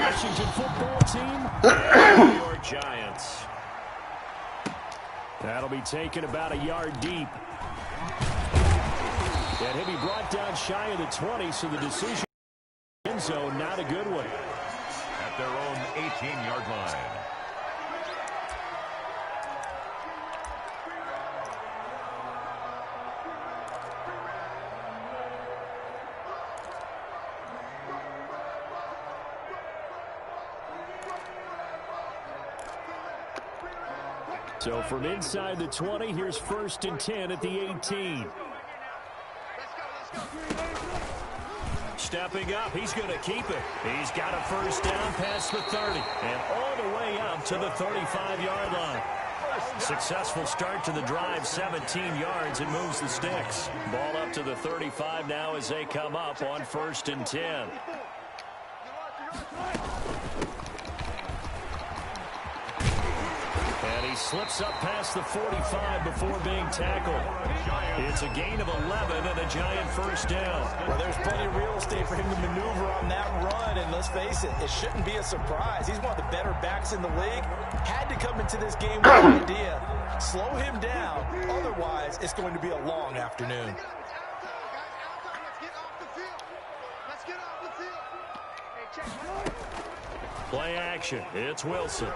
Washington football team, the New York Giants. That'll be taken about a yard deep. And he'll be brought down shy of the 20, so the decision end zone, not a good one. At their own 18-yard line. So from inside the 20, here's 1st and 10 at the 18. Stepping up, he's going to keep it. He's got a 1st down past the 30 and all the way up to the 35-yard line. Successful start to the drive, 17 yards, and moves the sticks. Ball up to the 35 now as they come up on 1st and 10. And he slips up past the 45 before being tackled. It's a gain of 11 and a Giant 1st down. Well, there's plenty of real estate for him to maneuver on that run, and let's face it, it shouldn't be a surprise. He's one of the better backs in the league. Had to come into this game with an idea. Slow him down, otherwise it's going to be a long afternoon. Play action. It's Wilson.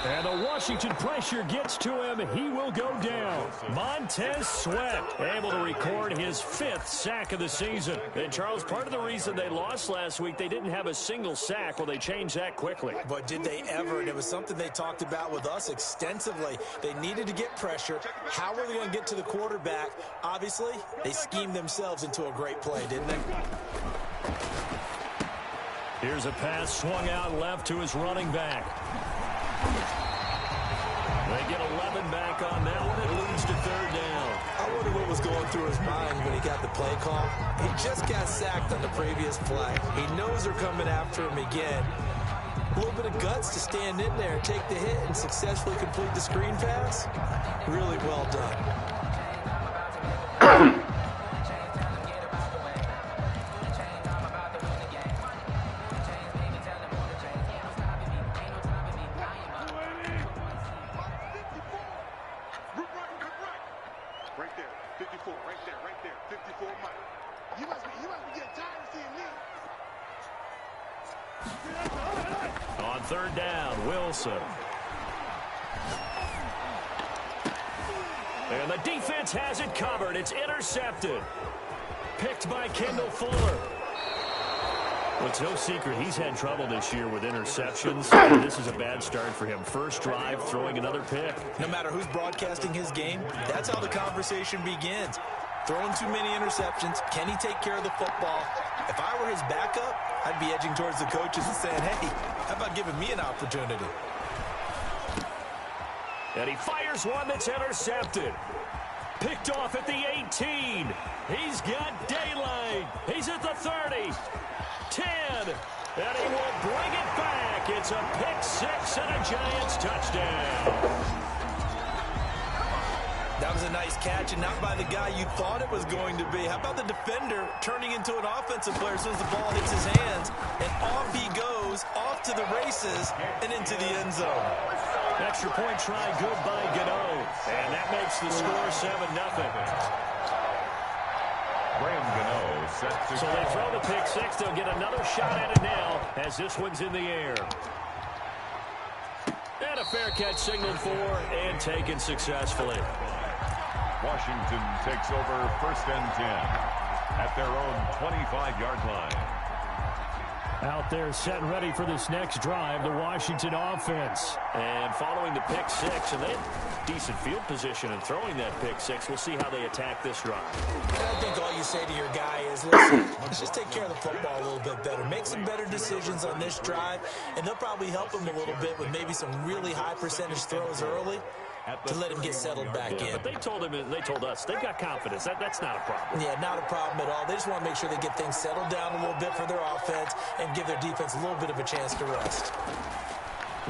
And the Washington pressure gets to him. He will go down. Montez Sweat able to record his 5th sack of the season. And, Charles, part of the reason they lost last week, they didn't have a single sack. Well, they changed that quickly. But did they ever? And it was something they talked about with us extensively. They needed to get pressure. How were they going to get to the quarterback? Obviously, they schemed themselves into a great play, didn't they? Here's a pass swung out left to his running back. They get 11 back on that one. It leads to 3rd down. I wonder what was going through his mind when he got the play call. He just got sacked on the previous play. He knows they're coming after him again. A little bit of guts to stand in there and take the hit and successfully complete the screen pass. Really well done. On 3rd down, Wilson. And the defense has it covered. It's intercepted. Picked by Kendall Fuller. Well, it's no secret he's had trouble this year with interceptions. This is a bad start for him. First drive, throwing another pick. No matter who's broadcasting his game, that's how the conversation begins. Throwing too many interceptions. Can he take care of the football? If I were his backup, I'd be edging towards the coaches and saying, hey, how about giving me an opportunity? And he fires one that's intercepted. Picked off at the 18. He's got daylight. He's at the 30. 10. And he will bring it back. It's a pick 6 and a Giants touchdown. That was a nice catch, and not by the guy you thought it was going to be. How about the defender turning into an offensive player as soon as the ball hits his hands, and off he goes, off to the races, and into the end zone. Extra point try good by Gano, and that makes the score 7-0. Graham Gano set to So they throw the pick 6. They'll get another shot at it now as this one's in the air. And a fair catch signaled for and taken successfully. Washington takes over 1st and 10 at their own 25-yard line. Out there set and ready for this next drive, the Washington offense. And following the pick 6, and they had decent field position in throwing that pick 6. We'll see how they attack this drive. I think all you say to your guy is, listen, let's just take care of the football a little bit better. Make some better decisions on this drive, and they'll probably help him a little bit with maybe some really high percentage throws early to let him get settled back in. But they told us, they've got confidence. That's not a problem. Yeah, not a problem at all. They just want to make sure they get things settled down a little bit for their offense and give their defense a little bit of a chance to rest.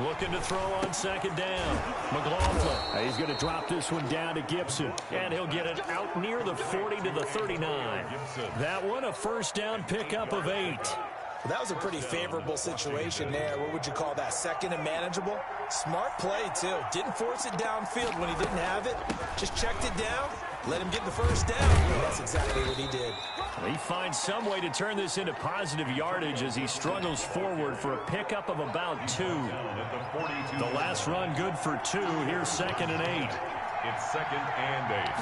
Looking to throw on second down. McLaughlin. He's going to drop this one down to Gibson. And he'll get it out near the 40 to the 39. That one a first down pickup of 8. That was a pretty favorable situation there. What would you call that? Second and manageable? Smart play, too. Didn't force it downfield when he didn't have it. Just checked it down. Let him get the first down. And that's exactly what he did. He finds some way to turn this into positive yardage as he struggles forward for a pickup of about 2. The last run good for 2. Here's second and 8. It's second and 8.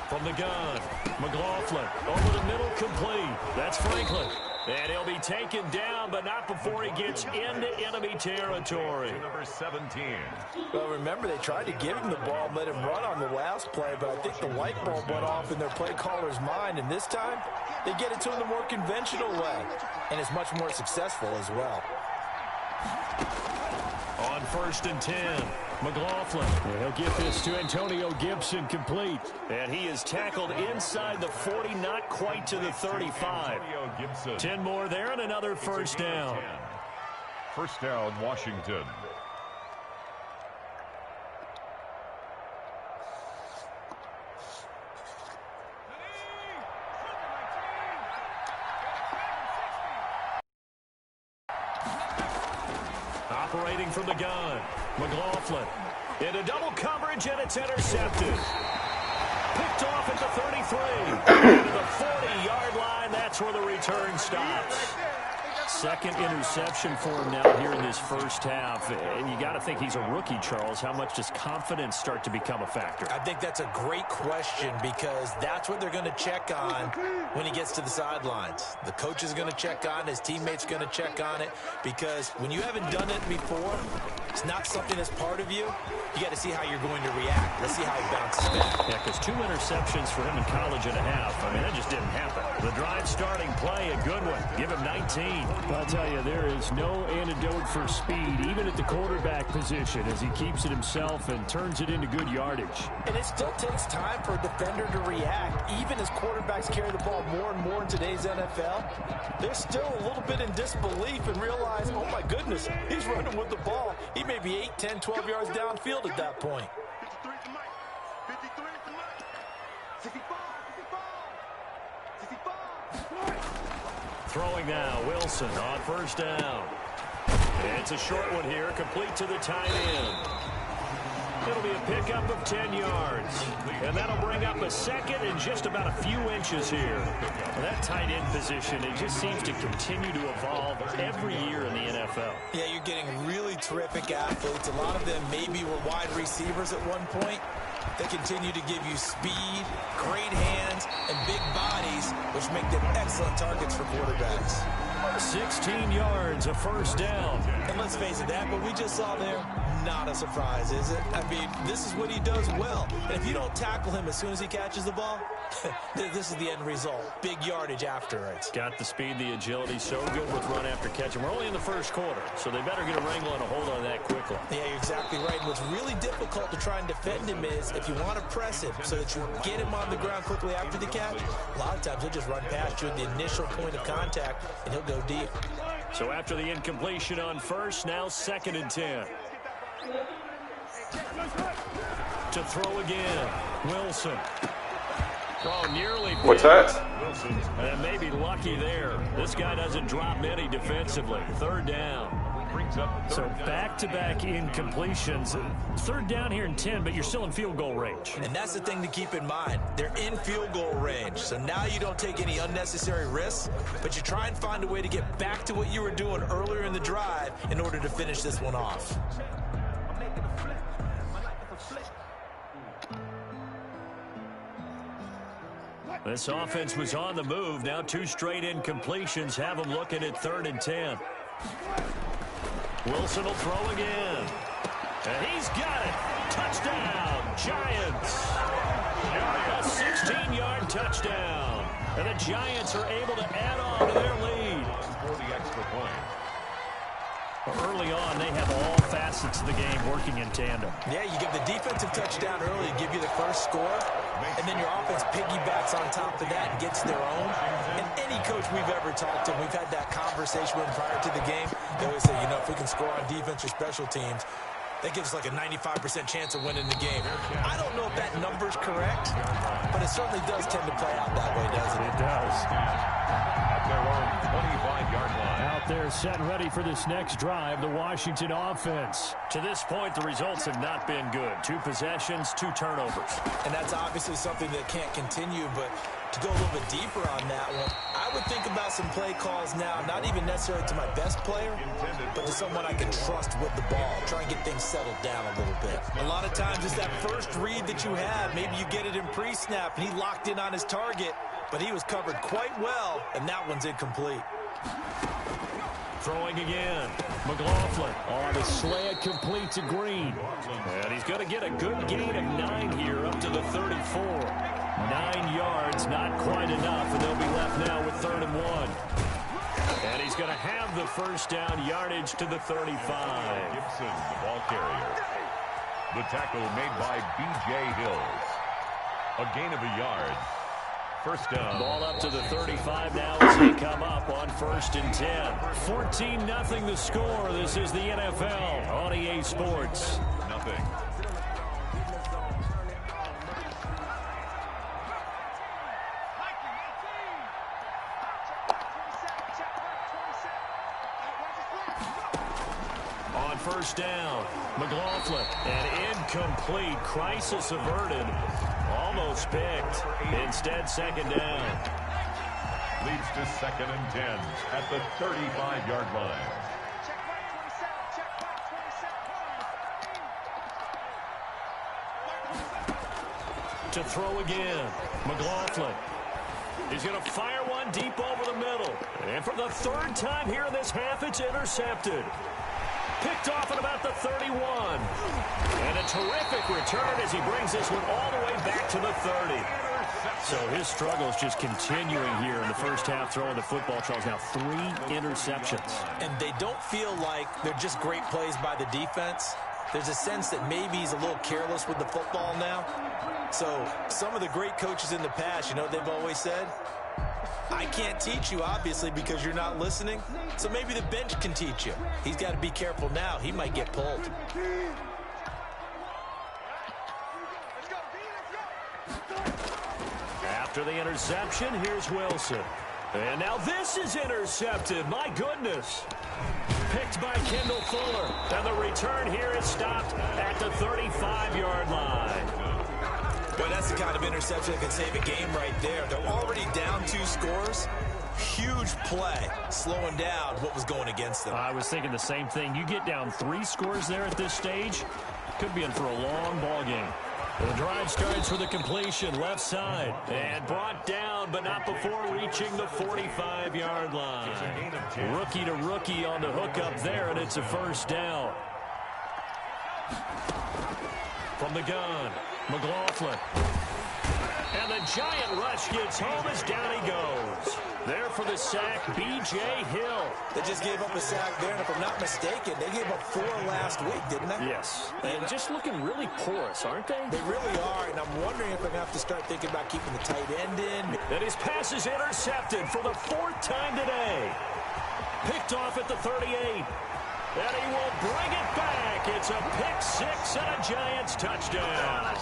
From the gun, McLaughlin over the middle, complete. That's Franklin. And he'll be taken down, but not before he gets into enemy territory. Number 17. Well, remember, they tried to give him the ball and let him run on the last play, but I think the light bulb went off in their play caller's mind, and this time they get it to him the more conventional way, and it's much more successful as well. On first and 10, McLaughlin. He'll get this to Antonio Gibson, complete. And he is tackled inside the 40, not quite to the 35. 10 more there and another first down. First down, Washington. Operating from the gun, McLaughlin into double coverage, and it's intercepted. Picked off at the 33. Into the 40-yard line. That's where the return stops. Second interception for him now here in this first half. And you got to think he's a rookie, Charles. How much does confidence start to become a factor? I think that's a great question because that's what they're going to check on when he gets to the sidelines. The coach is going to check on, his teammates going to check on it, because when you haven't done it before, it's not something that's part of you. You got to see how you're going to react. Let's see how he bounces back. Yeah, because 2 interceptions for him in college and a half. I mean, that just didn't happen. The drive starting play, a good one. Give him 19. I'll tell you, there is no antidote for speed, even at the quarterback position, as he keeps it himself and turns it into good yardage. And it still takes time for a defender to react. Even as quarterbacks carry the ball more and more in today's NFL, they're still a little bit in disbelief and realize, oh my goodness, he's running with the ball. He may be 8, 10, 12 yards downfield at that point. 53 to Mike. 53 to Mike. 65. 65. Throwing now, Wilson on first down. It's a short one here, complete to the tight end. It'll be a pickup of 10 yards. And that'll bring up a second and just about a few inches here. That tight end position, it just seems to continue to evolve every year in the NFL. Yeah, you're getting really terrific athletes. A lot of them maybe were wide receivers at one point. They continue to give you speed, great hands, and big bodies, which make them excellent targets for quarterbacks. 16 yards, a first down. And let's face it, that what we just saw there, not a surprise, is it? I mean, this is what he does well. And if you don't tackle him as soon as he catches the ball, this is the end result. Big yardage after it. Got the speed, the agility, so good with run after catch. And we're only in the first quarter, so they better get a wrangle and a hold on that quickly. Yeah, you're exactly right. And what's really difficult to try and defend him is if you want to press him so that you get him on the ground quickly after the catch, a lot of times he'll just run past you at the initial point of contact, and he'll go deep. So after the incompletion on first, now second and 10. To throw again, Wilson. Oh, nearly. What's that? And maybe lucky there. This guy doesn't drop many defensively. Third down. So back-to-back incompletions. Third down here in 10, but you're still in field goal range. And that's the thing to keep in mind. They're in field goal range. So now you don't take any unnecessary risks, but you try and find a way to get back to what you were doing earlier in the drive in order to finish this one off. This offense was on the move. Now 2 straight incompletions have them looking at third and 10. Wilson will throw again. And he's got it. Touchdown, Giants. A 16-yard touchdown. And the Giants are able to add on to their lead. For the extra point. Early on, they have all facets of the game working in tandem. Yeah, you give the defensive touchdown early to give you the first score, and then your offense piggybacks on top of that and gets their own. And any coach we've ever talked to, we've had that conversation with him prior to the game, they always say, you know, if we can score on defense or special teams, that gives us like a 95% chance of winning the game. I don't know if that number's correct, but it certainly does tend to play out that way, doesn't it? It does. At their own 25-yard line. Out there set ready for this next drive, the Washington offense. To this point, the results have not been good. 2 possessions, 2 turnovers. And that's obviously something that can't continue, but to go a little bit deeper on that one, I would think about some play calls now, not even necessarily to my best player, but to someone I can trust with the ball. Try and get things settled down a little bit. A lot of times it's that first read that you have. Maybe you get it in pre-snap, and he locked in on his target, but he was covered quite well, and that one's incomplete. Throwing again. McLaughlin on the slant, complete to Green. And he's going to get a good gain of 9 here, up to the 34. 9 yards, not quite enough, and they'll be left now with 3rd and 1. And he's going to have the first down, yardage to the 35. Gibson, the ball carrier. The tackle made by B.J. Hills. A gain of a yard. First down. Ball up to the 35 now as they come up on 1st and 10. 14-0 the score. This is the NFL on EA Sports. Nothing. On 1st down, McLaughlin, and incomplete. Crisis averted. Almost picked. Instead, 2nd down. Leads to 2nd and 10 at the 35-yard line. To throw again, McLaughlin. He's going to fire one deep over the middle. And for the 3rd time here in this half, it's intercepted. Picked off at about the 31. And a terrific return as he brings this one all the way back to the 30. So his struggles just continuing here in the first half, throwing the football. Charles, now 3 interceptions. And they don't feel like they're just great plays by the defense. There's a sense that maybe he's a little careless with the football now. So some of the great coaches in the past, you know what they've always said? I can't teach you, obviously, because you're not listening. So maybe the bench can teach you. He's got to be careful now. He might get pulled. After the interception, here's Wilson. And now this is intercepted. My goodness. Picked by Kendall Fuller. And the return here is stopped at the 35-yard line. Boy, that's the kind of interception that can save a game right there. They're already down 2 scores. Huge play, slowing down what was going against them. I was thinking the same thing. You get down 3 scores there at this stage, could be in for a long ball game. The drive starts with a completion, left side, and brought down, but not before reaching the 45-yard line. Rookie to rookie on the hookup there, and it's a 1st down. From the gun, McLaughlin. And the giant rush gets home as down he goes. There for the sack, B.J. Hill. They just gave up a sack there, and if I'm not mistaken, they gave up 4 last week, didn't they? Yes. And just looking really porous, aren't they? They really are, and I'm wondering if I'm going to have to start thinking about keeping the tight end in. And his pass is intercepted for the 4th time today. Picked off at the 38. And he will bring it back. It's a pick 6 and a Giants touchdown.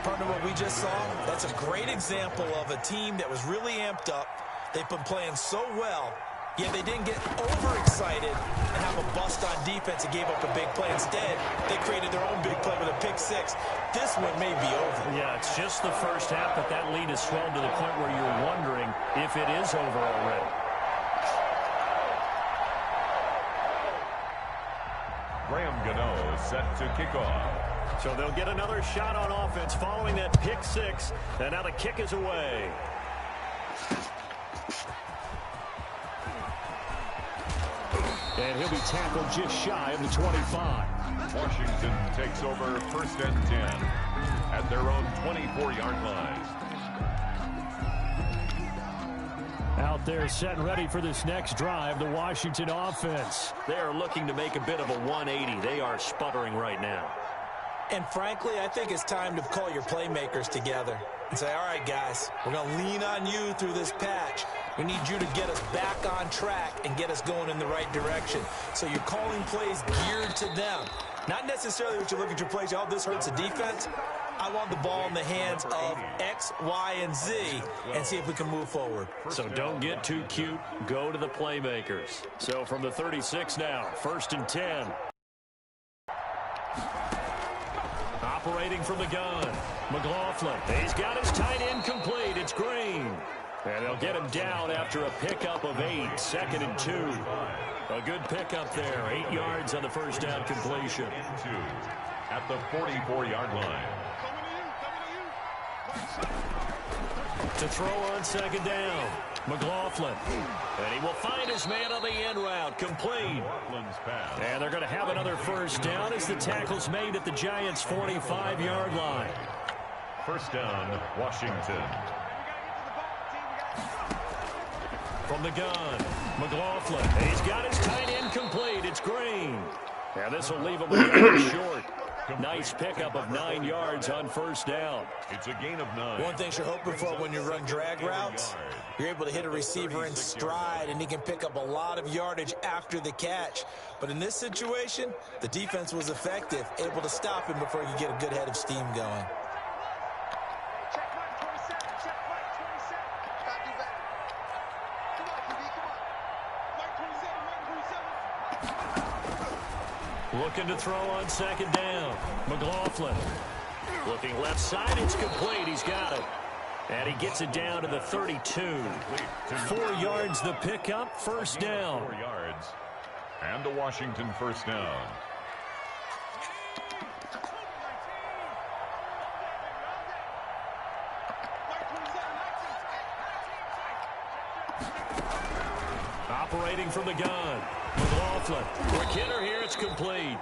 Partner, what we just saw, that's a great example of a team that was really amped up. They've been playing so well, yet they didn't get overexcited and have a bust on defense and gave up a big play. Instead, they created their own big play with a pick 6. This one may be over. Yeah, it's just the first half, but that lead has swelled to the point where you're wondering if it is over already. Graham Gano set to kick off. So they'll get another shot on offense following that pick 6. And now the kick is away. And he'll be tackled just shy of the 25. Washington takes over 1st and 10 at their own 24-yard line. Out there set ready for this next drive, the Washington offense. They are looking to make a bit of a 180. They are sputtering right now. And frankly, I think it's time to call your playmakers together. and say, all right, guys, we're going to lean on you through this patch. We need you to get us back on track and get us going in the right direction. So you're calling plays geared to them. Not necessarily what you look at your plays, oh, this hurts the defense. I want the ball in the hands of X, Y, and Z and see if we can move forward. So don't get too cute. Go to the playmakers. So from the 36 now, 1st and 10. Operating from the gun, McLaughlin. He's got his tight end complete. It's Green. And they'll get him down after a pickup of 8, 2nd and 2. A good pickup there, 8 yards on the first down completion. At the 44-yard line. To throw on 2nd down, McLaughlin. And he will find his man on the end route, complete. And they're going to have another first down as the tackle's made at the Giants' 45-yard line. First down, Washington. From the gun, McLaughlin. He's got his tight end complete. It's Green. And this will leave him a yard short. Nice pickup of 9 yards on first down. It's a gain of 9. One thing you're hoping for when you run drag routes, you're able to hit a receiver in stride, and he can pick up a lot of yardage after the catch. But in this situation, the defense was effective, able to stop him before he could get a good head of steam going. Looking to throw on 2nd down. McLaughlin. Looking left side. It's complete. He's got it. And he gets it down to the 32. 4 yards the pickup. First down. 4 yards. And the Washington first down. Operating from the gun. McLaughlin. Quick hitter here. It's complete.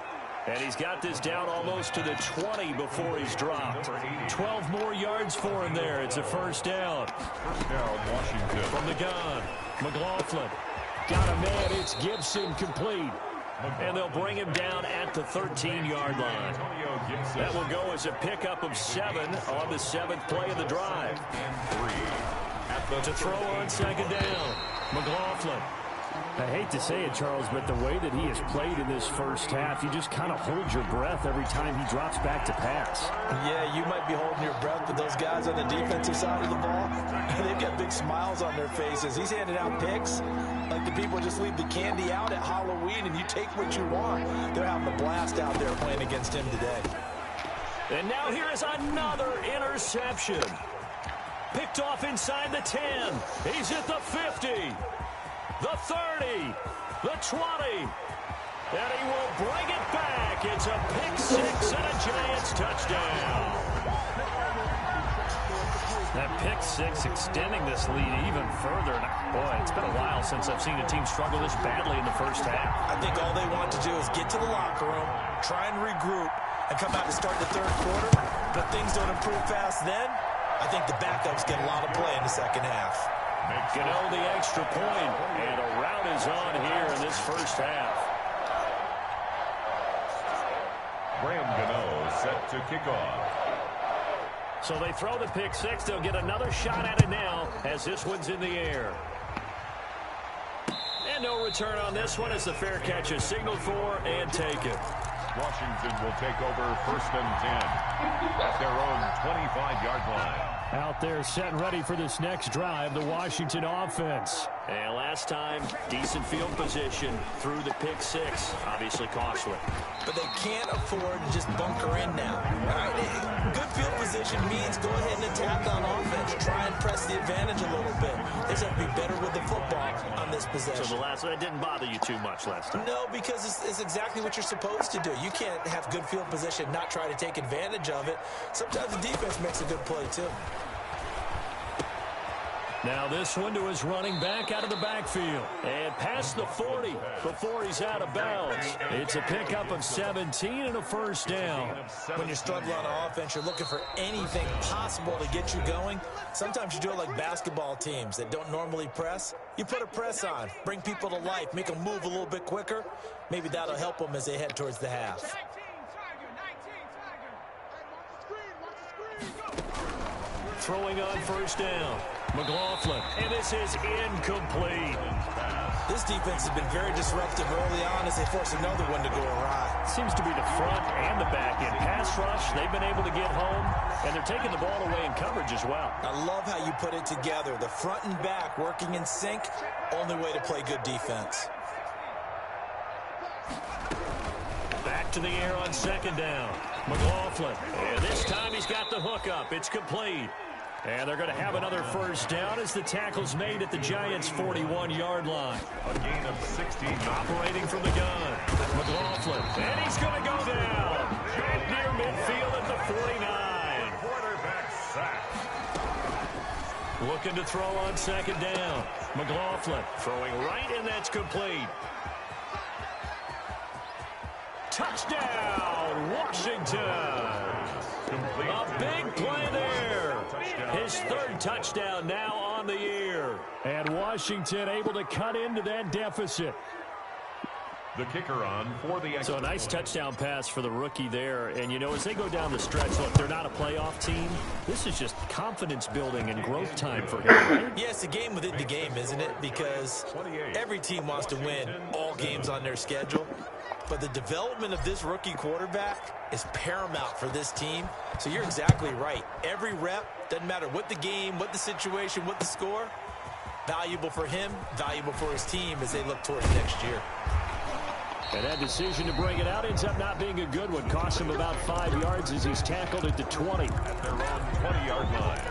And he's got this down almost to the 20 before he's dropped. 12 more yards for him there. It's a first down. First down, Washington. From the gun, McLaughlin. Got a man. It's Gibson complete. And they'll bring him down at the 13-yard line. That will go as a pickup of 7 on the 7th play of the drive. To throw on 2nd down, McLaughlin. I hate to say it, Charles, but the way that he has played in this first half, you just kind of hold your breath every time he drops back to pass. Yeah, you might be holding your breath, but those guys on the defensive side of the ball, they've got big smiles on their faces. He's handing out picks like the people just leave the candy out at Halloween and you take what you want. They're having a blast out there playing against him today. And now here is another interception. Picked off inside the 10. He's at the 50. The 30, the 20, and he will bring it back. It's a pick-6 and a Giants touchdown. That pick-6 extending this lead even further. Boy, it's been a while since I've seen a team struggle this badly in the first half. I think all they want to do is get to the locker room, try and regroup, and come out to start the third quarter. But things don't improve fast then. I think the backups get a lot of play in the second half. Gano the extra point, and a rout is on here in this first half. Graham Gano set to kick off. So they throw the pick-6. They'll get another shot at it now as this one's in the air. And no return on this one as the fair catch is signaled for and taken. Washington will take over 1st and 10 at their own 25-yard line. Out there set and ready for this next drive, the Washington offense. And last time, decent field position through the pick-6. Obviously costly. But they can't afford to just bunker in now. All right, good field position means go ahead and attack on offense. Try and press the advantage a little bit. They just have to be better with the football on this possession. So the last one, it didn't bother you too much last time? No, because it's exactly what you're supposed to do. You can't have good field position, not try to take advantage of it. Sometimes the defense makes a good play, too. Now this one to his running back out of the backfield. And past the 40 before he's out of bounds. It's a pickup of 17 and a first down. When you're struggling on offense, you're looking for anything possible to get you going. Sometimes you do it like basketball teams that don't normally press. You put a press on, bring people to life, make them move a little bit quicker. Maybe that'll help them as they head towards the half. throwing on first down. McLaughlin, and this is incomplete. This defense has been very disruptive early on as they force another one to go awry. Seems to be the front and the back end. Pass rush, they've been able to get home, and they're taking the ball away in coverage as well. I love how you put it together. The front and back working in sync, only way to play good defense. Back to the air on second down. McLaughlin, and this time he's got the hook up. It's complete. And they're going to have another first down as the tackle's made at the Giants' 41-yard line. A gain of 16. Operating from the gun. McLaughlin, and he's going to go down. Back near midfield at the 49. Quarterback sack. Looking to throw on second down. McLaughlin throwing right, and that's complete. Touchdown, Washington. Complete. A big play there. His third touchdown now on the year. And Washington able to cut into that deficit. The kicker on for the So a nice touchdown pass for the rookie there. And, you know, as they go down the stretch, look, they're not a playoff team. This is just confidence building and growth time for him, right? Yeah, it's a game within the game, isn't it? Because every team wants to win all games on their schedule. But the development of this rookie quarterback is paramount for this team. So you're exactly right. Every rep, doesn't matter what the game, what the situation, what the score, valuable for him, valuable for his team as they look towards next year. And that decision to bring it out ends up not being a good one. Costs him about 5 yards as he's tackled at the 20. at their own 20-yard line.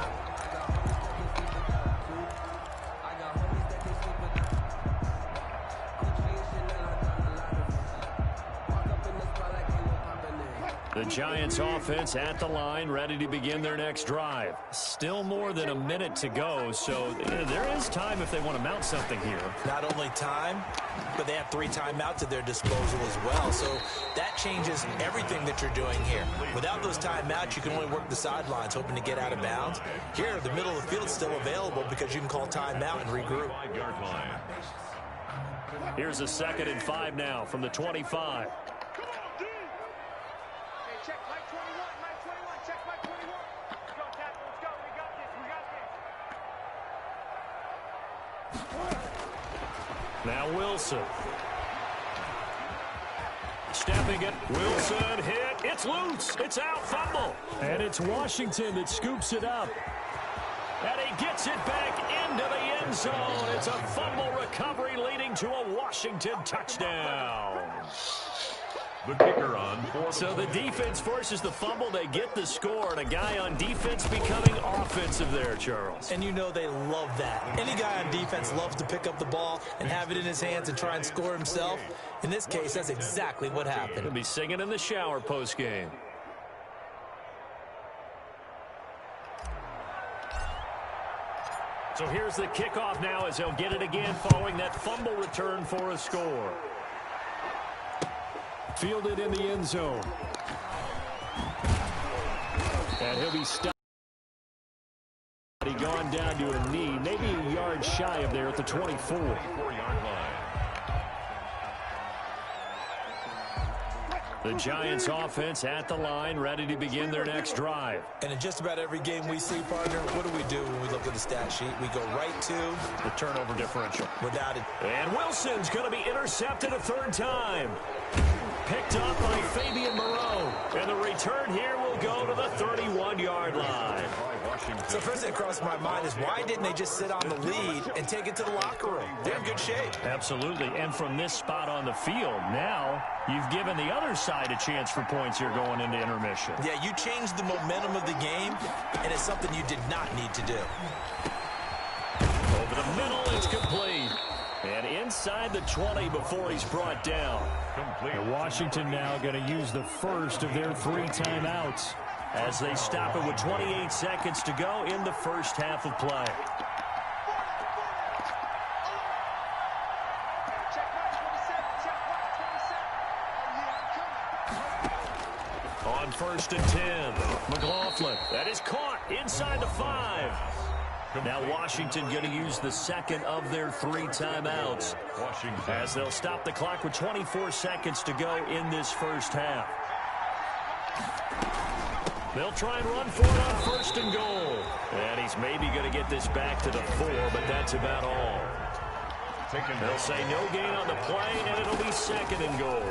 The Giants offense at the line, ready to begin their next drive. Still more than a minute to go, so there is time if they want to mount something here. Not only time, but they have 3 timeouts at their disposal as well. So that changes everything that you're doing here. Without those timeouts, you can only work the sidelines, hoping to get out of bounds. Here, the middle of the field is still available because you can call timeout and regroup. 5-yard line. Here's a 2nd and 5 now from the 25. Check Mike 21, Mike 21, check Mike 21. Let's go, Captain, let's go. We got this, Now Wilson. Stepping it. Wilson hit. It's loose. It's out. Fumble. And it's Washington that scoops it up. And he gets it back into the end zone. It's a fumble recovery leading to a Washington touchdown. The kicker on for So the defense forces the fumble. They get the score, and a guy on defense becoming offensive there, Charles. And you know they love that. Any guy on defense loves to pick up the ball and have it in his hands and try and score himself. In this case, that's exactly what happened. He'll be singing in the shower post-game. So here's the kickoff now as they'll get it again following that fumble return for a score. Fielded in the end zone. And he'll be stopped. He gone down to a knee, maybe a yard shy of there at the 24. 4-yard line. The Giants offense at the line, ready to begin their next drive. And in just about every game we see, partner, what do we do when we look at the stat sheet? We go right to The turnover differential. without it. And Wilson's going to be intercepted a 3rd time. Picked up by Fabian Moreau. And the return here will go to the 31-yard line. So first thing that crossed my mind is why didn't they just sit on the lead and take it to the locker room? They're in good shape. Absolutely. And from this spot on the field, now you've given the other side a chance for points here going into intermission. Yeah, you changed the momentum of the game, and it's something you did not need to do. Over the middle, it's complete. And inside the 20 before he's brought down. And Washington now going to use the first of their 3 timeouts. As they stop it with 28 seconds to go in the first half of play. check Mike 27, check Mike 27. Oh, yeah, I'm coming. On 1st and 10, McLaughlin. That is caught inside the 5. Now Washington going to use the 2nd of their 3 timeouts. Washington. As they'll stop the clock with 24 seconds to go in this first half. They'll try and run for it on 1st and goal. And he's maybe going to get this back to the 4, but that's about all. They'll say no gain on the play, and it'll be 2nd and goal.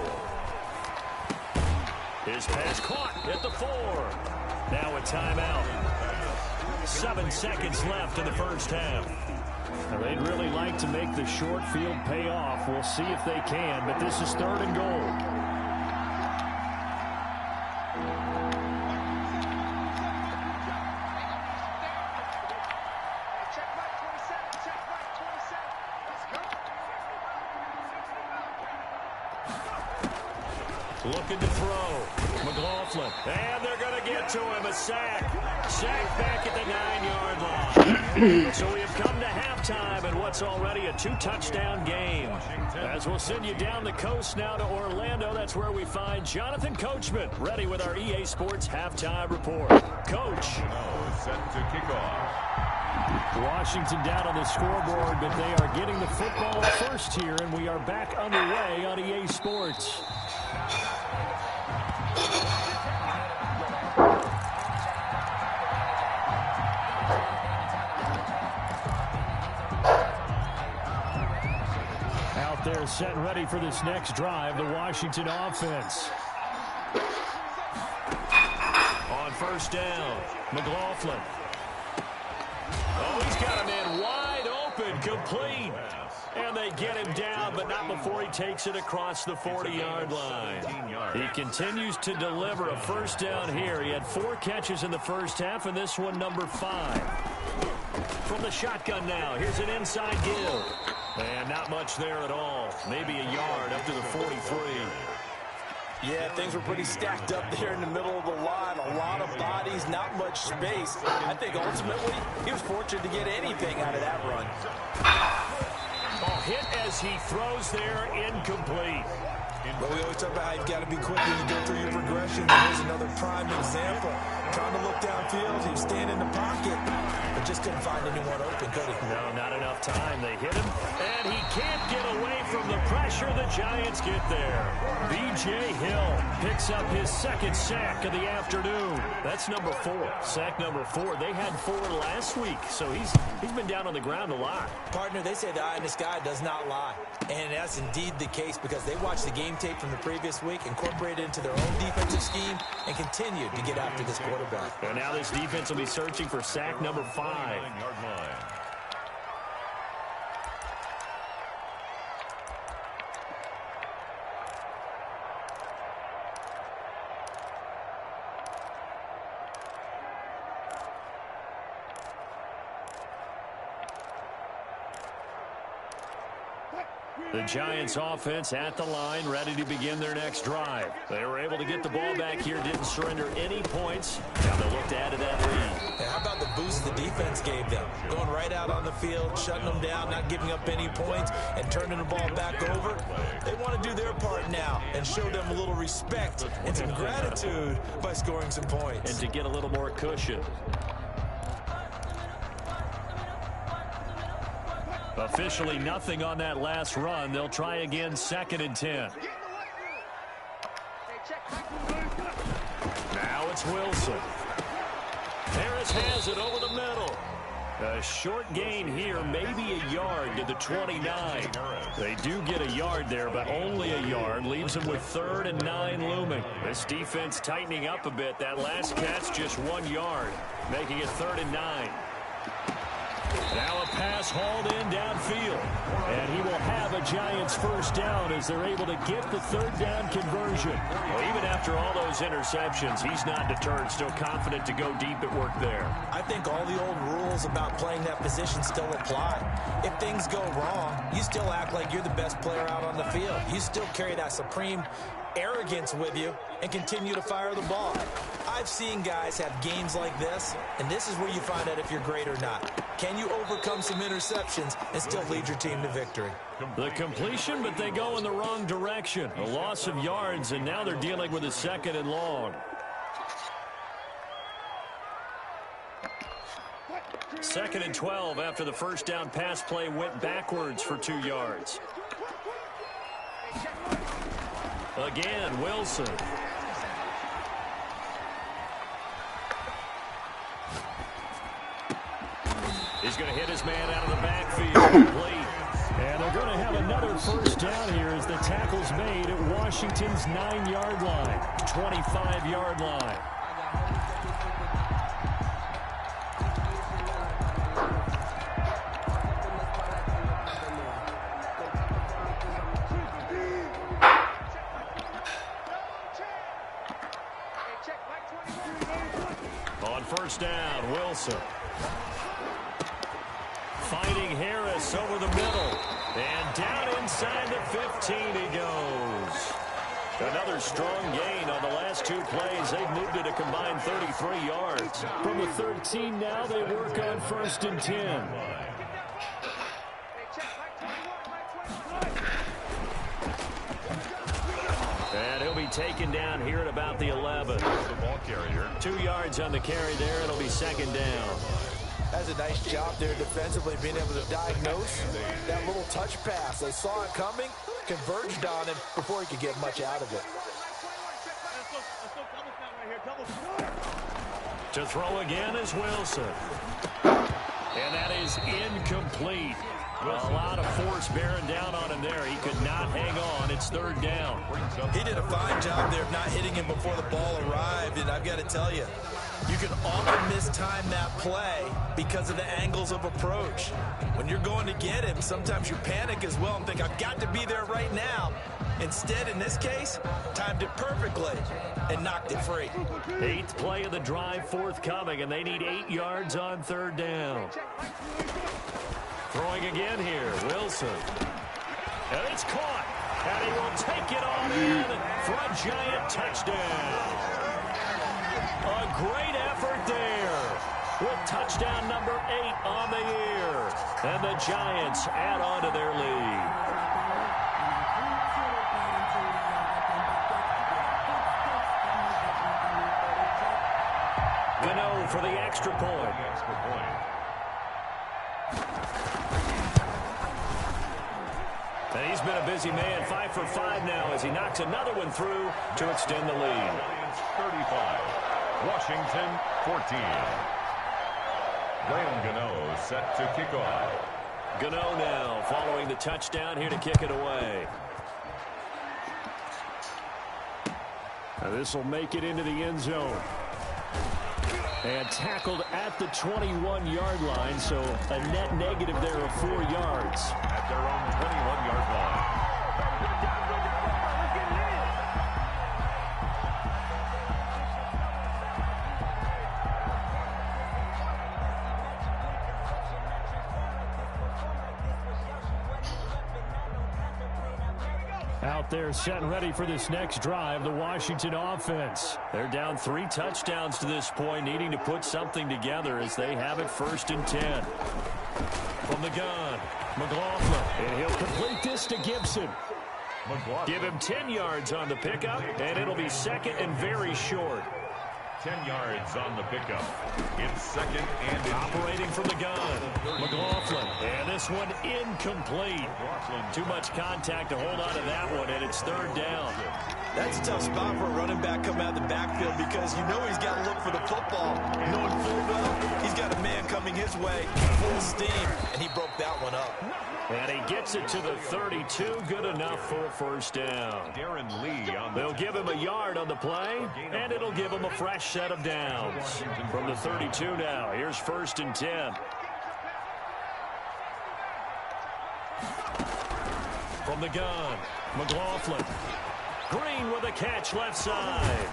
His pass caught at the 4. Now a timeout. 7 seconds left in the first half. Now they'd really like to make the short field pay off. We'll see if they can, but this is 3rd and goal. Looking to throw. McLaughlin. And they're going to get to him. A sack. Sack back at the 9-yard line. So we have come to halftime in what's already a 2-touchdown game. As we'll send you down the coast now to Orlando, that's where we find Jonathan Coachman ready with our EA Sports Halftime Report. Coach. Set to kick off. Washington down on the scoreboard, but they are getting the football first here, and we are back underway on EA Sports. Out there set and ready for this next drive, the Washington offense. On 1st down, McLaughlin. Oh, he's got a man wide open, complete. And they get him down, but not before he takes it across the 40-yard line. He continues to deliver a 1st down here. He had 4 catches in the first half, and this one number 5. From the shotgun now, here's an inside give. And not much there at all. Maybe a yard up to the 43. Yeah, things were pretty stacked up there in the middle of the line. A lot of bodies, not much space. I think ultimately he was fortunate to get anything out of that run. Oh, hit as he throws there, incomplete. But we always talk about how you've got to be quick when you go through your progression. Here's another prime example. Trying to look downfield, he was standing in the pocket, but just couldn't find anyone open, could he? No, not enough time. They hit him, and he can't get away from the pressure. The Giants get there. B.J. Hill picks up his 2nd sack of the afternoon. That's number 4. Sack number 4. They had 4 last week, so he's been down on the ground a lot. Partner, they say the eye in the sky does not lie. And that's indeed the case because they watched the game tape from the previous week, incorporated it into their own defensive scheme, and continued to get after this quarterback. And now this defense will be searching for sack number 5. The Giants offense at the line, ready to begin their next drive. They were able to get the ball back here, didn't surrender any points. Now they'll look to add to that lead. And how about the boost the defense gave them? Going right out on the field, shutting them down, not giving up any points, and turning the ball back over. They want to do their part now and show them a little respect and some gratitude by scoring some points. And to get a little more cushion. Officially nothing on that last run. They'll try again, 2nd and 10. Now it's Wilson. Harris has it over the middle. A short gain here, maybe a yard to the 29. They do get a yard there, but only a yard. Leaves them with 3rd and 9 looming. This defense tightening up a bit. That last catch just 1 yard, making it 3rd and 9. Now a pass hauled in downfield. And he will have a Giants 1st down as they're able to get the 3rd down conversion. Well, even after all those interceptions, he's not deterred, still confident to go deep at work there. I think all the old rules about playing that position still apply. If things go wrong, you still act like you're the best player out on the field. You still carry that supreme arrogance with you and continue to fire the ball. I've seen guys have games like this, and this is where you find out if you're great or not. Can you overcome some interceptions and still lead your team to victory? The completion, but they go in the wrong direction. A loss of yards, and now they're dealing with a 2nd and long. 2nd and 12 after the 1st down pass play went backwards for 2 yards. Again, Wilson. He's going to hit his man out of the backfield. Complete. And they're going to have another first down here as the tackle's made at Washington's 9-yard line, 25-yard line. On first down, Wilson. Fighting Harris over the middle. And down inside the 15 he goes. Another strong gain on the last two plays. They've moved it a combined 33 yards. From the 13 now, they work on first and 10. And he'll be taken down here at about the 11. The ball carrier. 2 yards on the carry there. It'll be second down. That's a nice job there defensively, being able to diagnose that little touch pass. They saw it coming, converged on him before he could get much out of it. To throw again is Wilson. And that is incomplete. Well, a lot of force bearing down on him there. He could not hang on. It's third down. He did a fine job there of not hitting him before the ball arrived, and I've got to tell you, you can often mistime that play because of the angles of approach. When you're going to get him, sometimes you panic as well and think, I've got to be there right now. Instead, in this case, timed it perfectly and knocked it free. 8th play of the drive forthcoming, and they need 8 yards on third down. Throwing again here, Wilson. And it's caught. And he will take it on in for a giant touchdown. A great effort there with touchdown number 8 on the year. And the Giants add on to their lead. Gano for the extra point. And he's been a busy man, 5 for 5 now as he knocks another one through to extend the lead. 35, Washington 14. Graham Gano set to kick off. Gano now following the touchdown here to kick it away. Now this will make it into the end zone. And tackled at the 21-yard line, so a net negative there of 4 yards. At their own 21-yard line. Out there set and ready for this next drive, the Washington offense. They're down 3 touchdowns to this point, needing to put something together as they have it first and 10. From the gun, McLaughlin, and he'll complete this to Gibson. Give him 10 yards on the pickup, and it'll be second and very short. 10 yards on the pickup. It's second and operating from the gun. McLaughlin. And this one incomplete. Too much contact to hold on to that one, and it's third down. That's a tough spot for a running back coming out of the backfield because you know he's got to look for the football. Knowing full well, he's got a man coming his way full steam, and he broke that one up. And he gets it to the 32. Good enough for a first down. Darren Lee on They'll give him a yard on the play, and it'll give him a fresh set of downs. From the 32 now, here's first and 10. From the gun, McLaughlin. Green with a catch left side.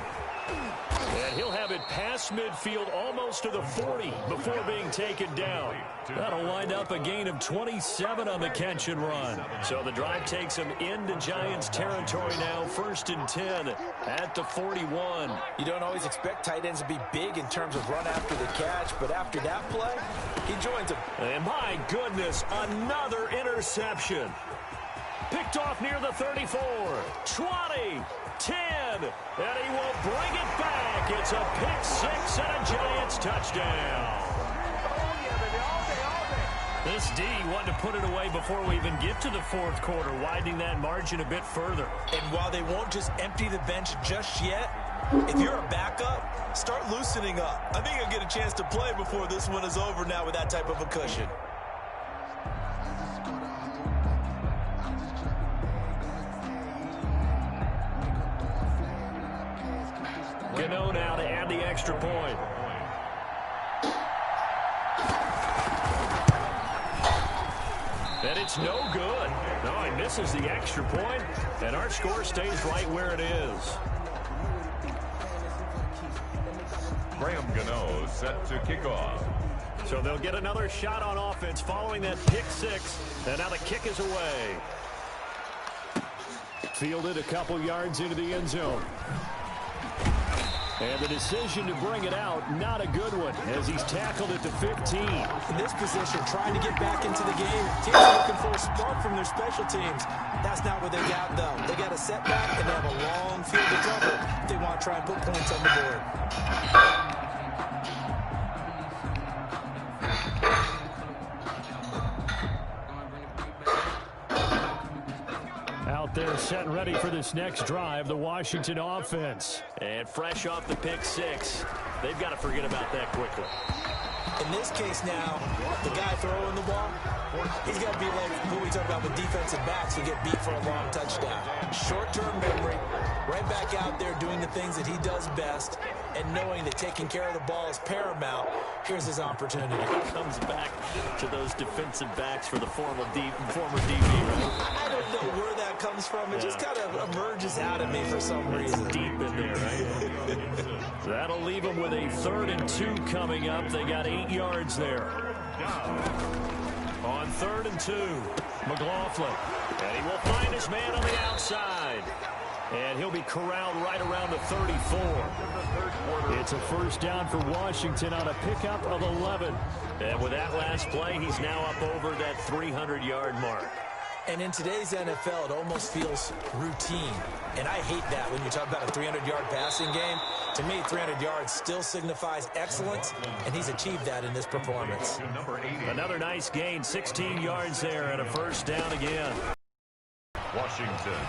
And he'll have it past midfield almost to the 40 before being taken down. That'll wind up a gain of 27 on the catch and run. So the drive takes him into Giants territory now, first and 10 at the 41. You don't always expect tight ends to be big in terms of run after the catch, but after that play, he joins him. And my goodness, another interception. Picked off near the 34, 20, 10, and he will bring it back. It's a pick six and a Giants touchdown. This D wanted to put it away before we even get to the fourth quarter, widening that margin a bit further. And while they won't just empty the bench just yet, If you're a backup, start loosening up. I think you'll get a chance to play before this one is over now with that type of a cushion. Gano now to add the extra point. And it's no good. No, he misses the extra point, and our score stays right where it is. Graham Gano set to kick off. So they'll get another shot on offense following that pick six, and now the kick is away. Fielded a couple yards into the end zone. And the decision to bring it out, not a good one, as he's tackled it to 15. In this position, trying to get back into the game. Teams are looking for a spark from their special teams. That's not what they got, though. They got a setback, and they have a long field to cover if they want to try and put points on the board. Out there set and ready for this next drive, the Washington offense. And fresh off the pick six, they've got to forget about that quickly. In this case now, the guy throwing the ball, he's got to be like what we talk about with defensive backs who get beat for a long touchdown. Short-term memory, right back out there doing the things that he does best, and knowing that taking care of the ball is paramount. Here's his opportunity. Comes back to those defensive backs for the former DB, right? I don't know where that comes from. It just kind of emerges out of me for some reason. Deep in there, right? That'll leave them with a 3rd and 2 coming up. They got 8 yards there. On 3rd and 2, McLaughlin. And he will find his man on the outside. And he'll be corralled right around the 34. It's a first down for Washington on a pickup of 11. And with that last play, he's now up over that 300-yard mark. And in today's NFL, it almost feels routine. And I hate that when you talk about a 300-yard passing game. To me, 300 yards still signifies excellence, and he's achieved that in this performance. Another nice gain, 16 yards there, and a first down again. Washington.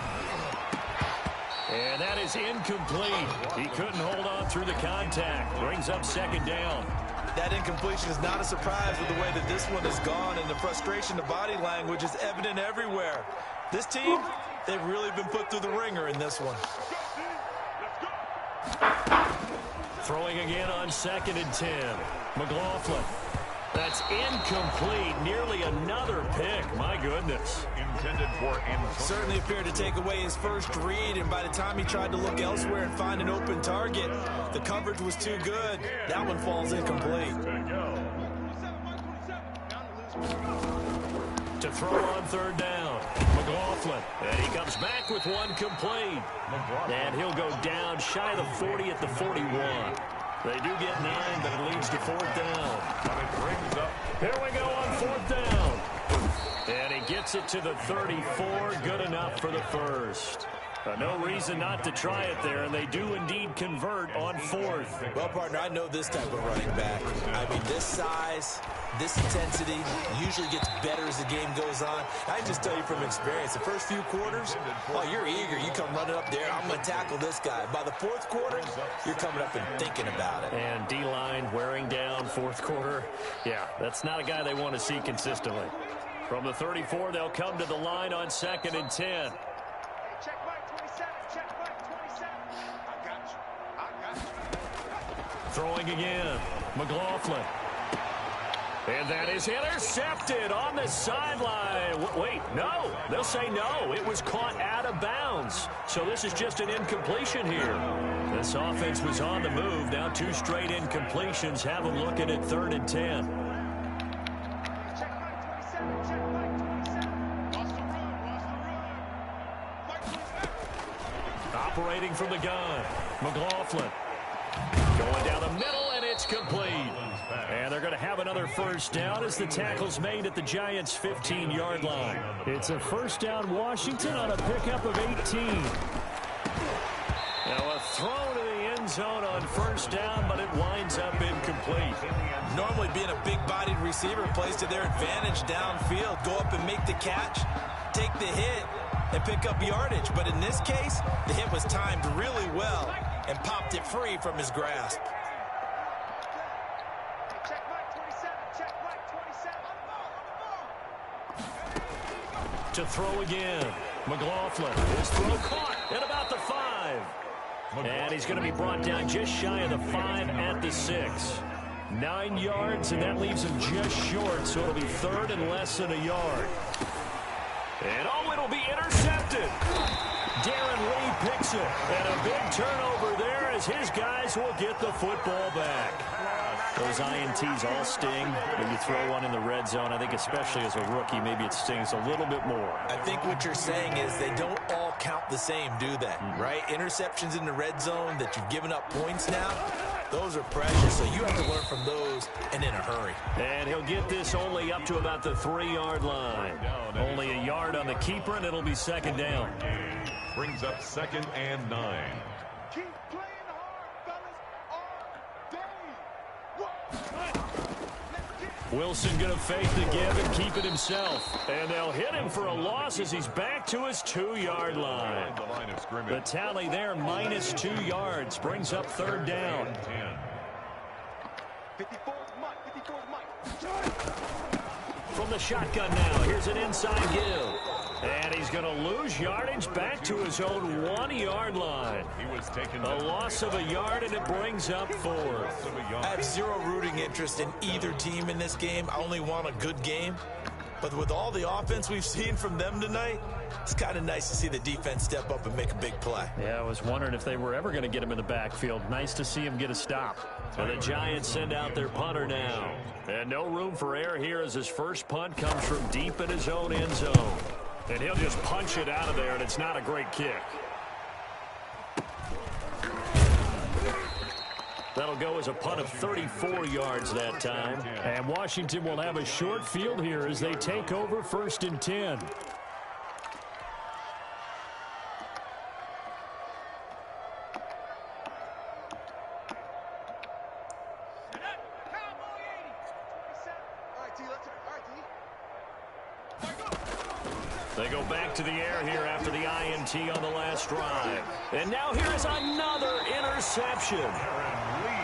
And that is incomplete. He couldn't hold on through the contact. Brings up 2nd down. That incompletion is not a surprise with the way that this one has gone, and the frustration, the body language is evident everywhere. This team, they've really been put through the ringer in this one. Throwing again on 2nd and 10. McLaughlin. That's incomplete. Nearly another pick. My goodness. Intended for Antonio. Certainly appeared to take away his first read, and by the time he tried to look elsewhere and find an open target, the coverage was too good. That one falls incomplete. To throw on 3rd down. McLaughlin. And he comes back with one complete. And he'll go down shy of the 40 at the 41. They do get 9, but it leads to 4th down. And it brings up. Here we go on 4th down. And he gets it to the 34. Good enough for the first. No reason not to try it there, and they do indeed convert on 4th. Well, partner, I know this type of running back. I mean, this size, this intensity usually gets better as the game goes on. I can just tell you from experience, the first few quarters, oh, you're eager. You come running up there, I'm going to tackle this guy. By the 4th quarter, you're coming up and thinking about it. And D-line wearing down 4th quarter. Yeah, that's not a guy they want to see consistently. From the 34, they'll come to the line on 2nd and 10. Check Mike 27. Check Mike 27. I got you. I got you. Throwing again. McLaughlin. And that is intercepted on the sideline. Wait, no. They'll say no. It was caught out of bounds. So this is just an incompletion here. This offense was on the move. Now 2 straight incompletions. Have them looking at 3rd and 10. Operating from the gun, McLaughlin. Going down the middle, and it's complete. And they're going to have another first down as the tackle's made at the Giants' 15-yard line. It's a first down Washington on a pickup of 18. Now a throw to the end zone on first down, but it winds up incomplete. Normally being a big-bodied receiver plays to their advantage downfield. Go up and make the catch, take the hit, and pick up yardage. But in this case, the hit was timed really well. and popped it free from his grasp. Check Mike 27. Check Mike 27. To throw again. McLaughlin. His throw caught at about the 5. And he's going to be brought down just shy of the 5 at the 6. 9 yards, and that leaves him just short, so it'll be third and less than a yard. And oh, it'll be intercepted. Darren Lee picks it. And a big turnover there as his guys will get the football back. Those INTs all sting when you throw one in the red zone. I think especially as a rookie, maybe it stings a little bit more. I think what you're saying is they don't all count the same, do they? Right? Interceptions in the red zone that you've given up points now, those are precious, so you have to learn from those and in a hurry. And he'll get this only up to about the 3-yard line. Only a yard on the keeper, and it'll be second down. Brings up 2nd and 9. Keep playing hard, fellas, all day. Wilson going to fake the give and keep it himself. And they'll hit him for a loss as he's back to his 2-yard line. The tally there, minus 2 yards, brings up third down. 54's Mike. 54's Mike. From the shotgun now, here's an inside give. And he's going to lose yardage back to his own 1-yard line. He was taken A loss of a yard, and it brings up fourth. I have zero rooting interest in either team in this game. I only want a good game. But with all the offense we've seen from them tonight, it's kind of nice to see the defense step up and make a big play. Yeah, I was wondering if they were ever going to get him in the backfield. Nice to see him get a stop. And the Giants send out their punter now. And no room for error here as his first punt comes from deep in his own end zone. And he'll just punch it out of there, and it's not a great kick. That'll go as a punt of 34 yards that time. And Washington will have a short field here as they take over 1st and 10. They go back to the air here after the INT on the last drive. And now here is another interception.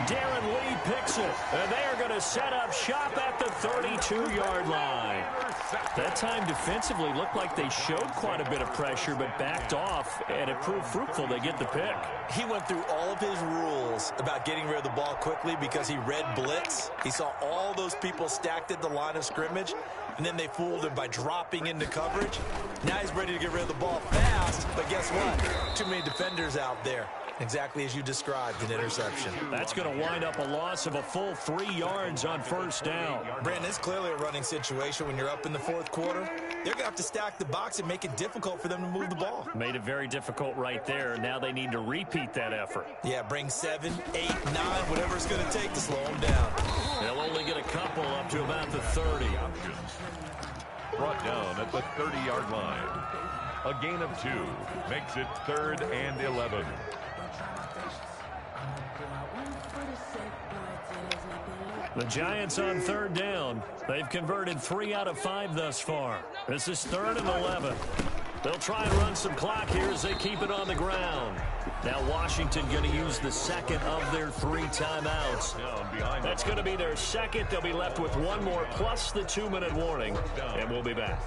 Darren Lee picks it. And they are going to set up shop at the 32-yard line. That time defensively looked like they showed quite a bit of pressure but backed off, and it proved fruitful. They get the pick. He went through all of his rules about getting rid of the ball quickly because he read blitz. He saw all those people stacked at the line of scrimmage, and then they fooled him by dropping into coverage. Now he's ready to get rid of the ball fast, but guess what? Too many defenders out there. Exactly as you described, an interception. That's going to wind up a loss of a full 3 yards on first down. Brandon, it's clearly a running situation when you're up in the fourth quarter. They're going to have to stack the box and make it difficult for them to move the ball. Made it very difficult right there. Now they need to repeat that effort. Yeah, bring 7, 8, 9, whatever it's going to take to slow them down. They'll only get a couple up to about the 30. Brought down at the 30-yard line. A gain of 2 makes it 3rd and 11. The Giants on third down. They've converted 3 out of 5 thus far. This is 3rd and 11. They'll try and run some clock here as they keep it on the ground. Now Washington going to use the second of their 3 timeouts. That's going to be their second. They'll be left with 1 more plus the 2-minute warning. And we'll be back.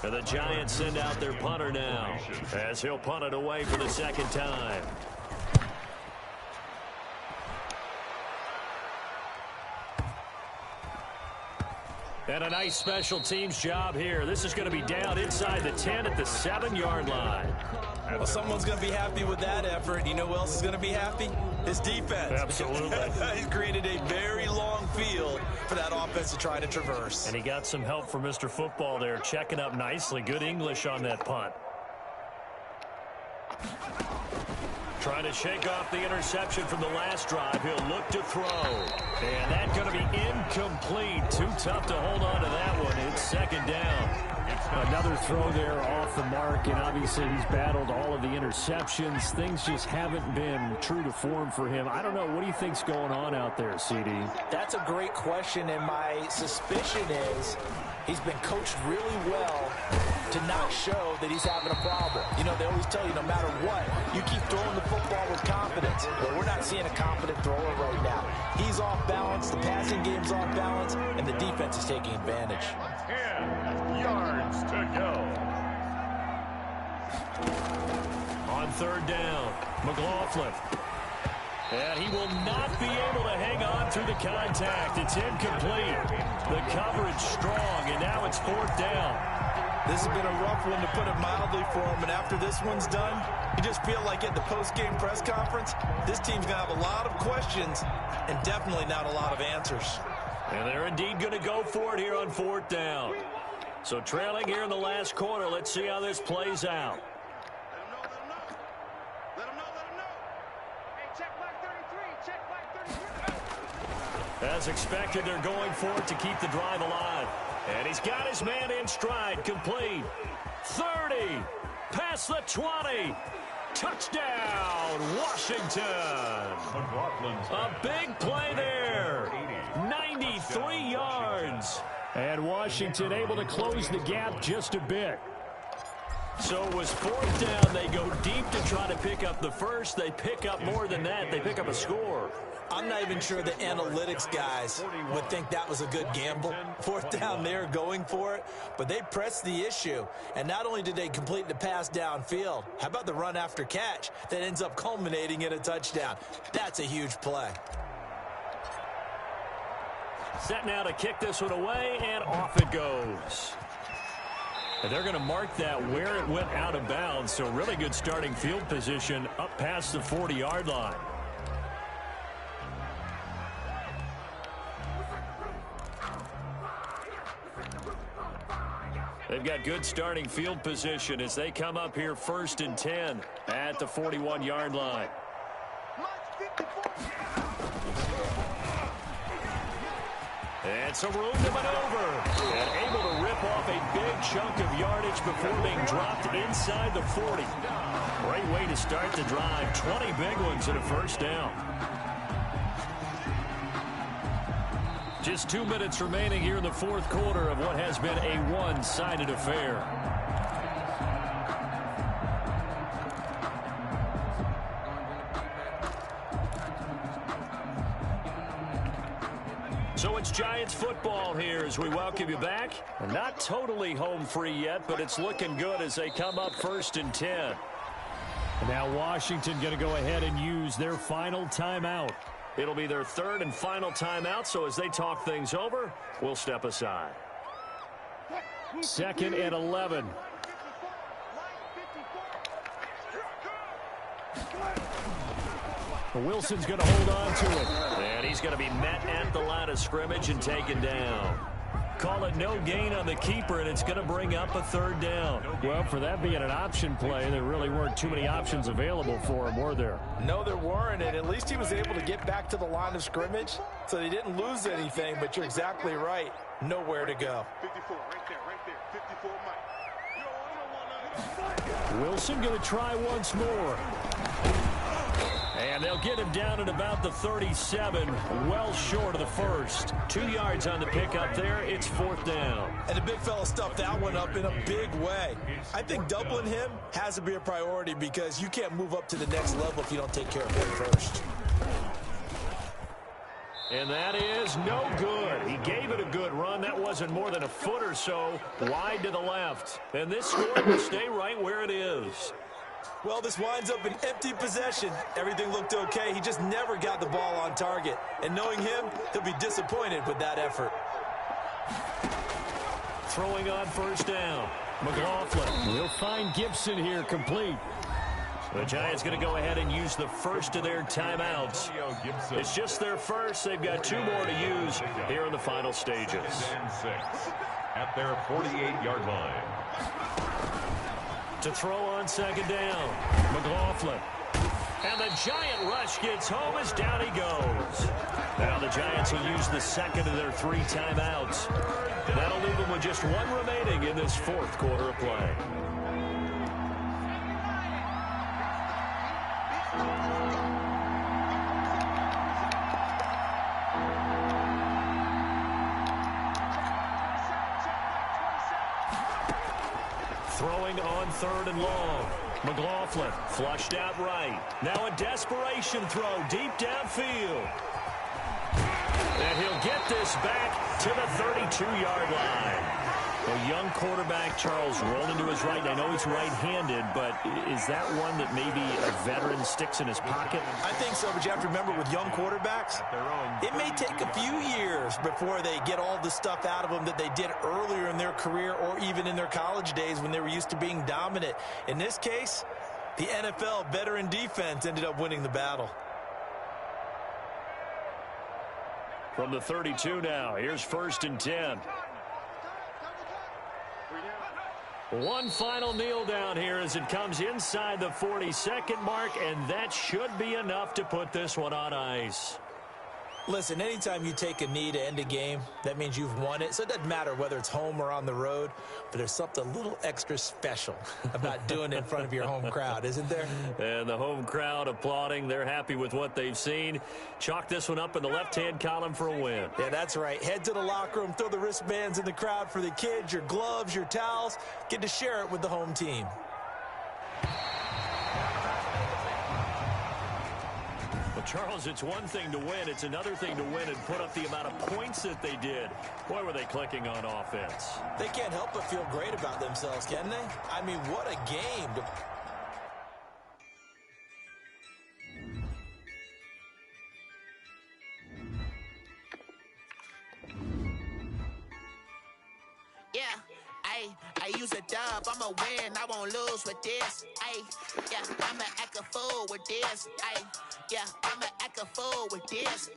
And the Giants send out their punter now as he'll punt it away for the second time. And a nice special teams job here. This is going to be down inside the 10 at the 7-yard line. Well, someone's going to be happy with that effort. You know who else is going to be happy? His defense. Absolutely. He's created a very long field for that offense to try to traverse. And he got some help from Mr. Football there, checking up nicely. Good English on that punt. Trying to shake off the interception from the last drive. He'll look to throw. And that's going to be incomplete. Too tough to hold on to that one. It's second down. Another throw there off the mark, and obviously he's battled all of the interceptions. Things just haven't been true to form for him. I don't know. What do you think's going on out there, CD? That's a great question, and my suspicion is he's been coached really well to not show that he's having a problem. You know, they always tell you no matter what, you keep throwing the football with confidence. Well, we're not seeing a confident thrower right now. He's off balance, the passing game's off balance, and the defense is taking advantage. 10 yards to go. On third down, McLaughlin. And he will not be able to hang on through the contact. It's incomplete. The coverage strong, and now it's fourth down. This has been a rough one, to put it mildly, for him. And after this one's done, you just feel like at the post-game press conference, this team's going to have a lot of questions and definitely not a lot of answers. And they're indeed going to go for it here on fourth down. So trailing here in the last quarter, let's see how this plays out. As expected, they're going for it to keep the drive alive. And he's got his man in stride, complete. 30, past the 20. Touchdown, Washington. A big play there. 93 yards. And Washington able to close the gap just a bit. So it was fourth down. They go deep to try to pick up the first. They pick up more than that. They pick up a score. I'm not even sure the analytics guys would think that was a good gamble. Fourth down, they're going for it, but they pressed the issue. And not only did they complete the pass downfield, how about the run after catch that ends up culminating in a touchdown? That's a huge play. Set now to kick this one away, and off it goes. And they're going to mark that where it went out of bounds, so really good starting field position up past the 40-yard line. They've got good starting field position as they come up here first and 10 at the 41-yard line. And some room to maneuver. And able to rip off a big chunk of yardage before being dropped inside the 40. Great way to start the drive. 20 big ones and a first down. Just 2 minutes remaining here in the fourth quarter of what has been a one-sided affair. So it's Giants football here as we welcome you back. Not totally home free yet, but it's looking good as they come up first and 10. Now Washington going to go ahead and use their final timeout. It'll be their third and final timeout, so as they talk things over, we'll step aside. 2nd and 11. Wilson's going to hold on to it. And he's going to be met at the line of scrimmage and taken down. Call it no gain on the keeper, and it's going to bring up a third down. Well, for that being an option play, there really weren't too many options available for him, were there? No, there weren't, and at least he was able to get back to the line of scrimmage, so they didn't lose anything, but you're exactly right. Nowhere to go. 54, right there, 54 Mike. Wilson going to try once more. And they'll get him down at about the 37, well short of the first. 2 yards on the pickup there. It's fourth down. And the big fella stuffed that one up in a big way. I think doubling him has to be a priority because you can't move up to the next level if you don't take care of him first. And that is no good. He gave it a good run. That wasn't more than a foot or so wide to the left. And this score will stay right where it is. Well, this winds up an empty possession. Everything looked okay. He just never got the ball on target. And knowing him, he'll be disappointed with that effort. Throwing on first down. McLaughlin. We'll find Gibson here complete. The Giants going to go ahead and use the first of their timeouts. It's just their first. They've got 2 more to use here in the final stages. 6 at their 48-yard line. To throw on second down, McLaughlin. And the Giant rush gets home as down he goes. Now the Giants will use the second of their 3 timeouts. That'll leave them with just 1 remaining in this fourth quarter of play. Throwing on 3rd and long. McLaughlin flushed out right. Now a desperation throw deep downfield. And he'll get this back to the 32-yard line. A young quarterback, Charles, rolling to his right. I know he's right-handed, but is that one that maybe a veteran sticks in his pocket? I think so, but you have to remember with young quarterbacks, it may take a few years before they get all the stuff out of them that they did earlier in their career or even in their college days when they were used to being dominant. In this case, the NFL veteran defense ended up winning the battle. From the 32 now, here's 1st and 10. One final kneel down here as it comes inside the 40-second mark, and that should be enough to put this one on ice. Listen, anytime you take a knee to end a game, that means you've won it. So it doesn't matter whether it's home or on the road, but there's something a little extra special about doing it in front of your home crowd, isn't there? And the home crowd applauding. They're happy with what they've seen. Chalk this one up in the left-hand column for a win. Yeah, that's right. Head to the locker room, throw the wristbands in the crowd for the kids, your gloves, your towels. Get to share it with the home team. Charles, it's one thing to win. It's another thing to win and put up the amount of points that they did. Boy, were they clicking on offense. They can't help but feel great about themselves, can they? I mean, what a game. Yeah. I use a dub, I'ma win, I won't lose with this. Yeah, I'ma act a fool with this. Yeah, I'ma act a fool with this.